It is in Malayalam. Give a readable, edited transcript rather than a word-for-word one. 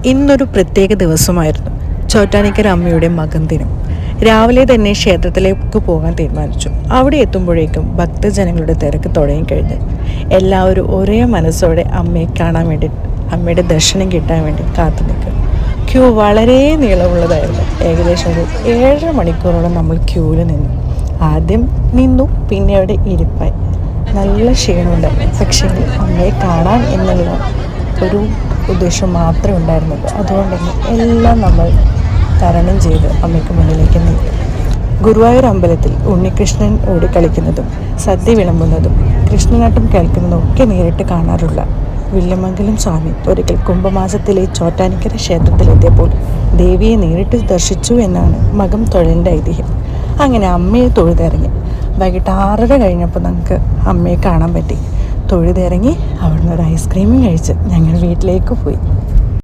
ഇന്നൊരു പ്രത്യേക ദിവസമായിരുന്നു. ചോറ്റാനിക്കര അമ്മയുടെ മകൻ ദിനം. രാവിലെ തന്നെ ക്ഷേത്രത്തിലേക്ക് പോകാൻ തീരുമാനിച്ചു. അവിടെ എത്തുമ്പോഴേക്കും ഭക്തജനങ്ങളുടെ തിരക്ക് തുടങ്ങിക്കഴിഞ്ഞു. എല്ലാവരും ഒരേ മനസ്സോടെ അമ്മയെ കാണാൻ വേണ്ടി, അമ്മയുടെ ദർശനം കിട്ടാൻ വേണ്ടി കാത്തു നിൽക്കും. ക്യൂ വളരെ നീളമുള്ളതായിരുന്നു. ഏകദേശം ഒരു 7.5 മണിക്കൂറോളം നമ്മൾ ക്യൂവിൽ നിന്നു. ആദ്യം നിന്നു, പിന്നെ അവിടെ ഇരിപ്പായി. നല്ല ക്ഷീണമുണ്ടായി. പക്ഷേ അമ്മയെ കാണാൻ എന്നുള്ള ഒരു ഉദ്ദേശം മാത്രമേ ഉണ്ടായിരുന്നുള്ളൂ. അതുകൊണ്ട് തന്നെ എല്ലാം നമ്മൾ തരണം ചെയ്ത് അമ്മയ്ക്ക് മുന്നിലേക്ക് നീങ്ങി. ഗുരുവായൂർ അമ്പലത്തിൽ ഉണ്ണികൃഷ്ണൻ ഓടിക്കളിക്കുന്നതും സദ്യ വിളമ്പുന്നതും കൃഷ്ണനാട്ടം കേൾക്കുന്നതും ഒക്കെ നേരിട്ട് കാണാറുള്ള വില്യമംഗലം സ്വാമി ഒരിക്കൽ കുംഭമാസത്തിലെ ചോറ്റാനിക്കര ക്ഷേത്രത്തിലെത്തിയപ്പോൾ ദേവിയെ നേരിട്ട് ദർശിച്ചു എന്നാണ് മകം തൊഴലിൻ്റെ ഐതിഹ്യം. അങ്ങനെ അമ്മയെ തൊഴുതിറങ്ങി. വൈകിട്ട് 6:30 കഴിഞ്ഞപ്പോൾ നമുക്ക് അമ്മയെ കാണാൻ പറ്റി. തൊഴുതിറങ്ങി അവിടുന്ന് ഒരു ഐസ്ക്രീമും കഴിച്ച് ഞങ്ങൾ വീട്ടിലേക്ക് പോയി.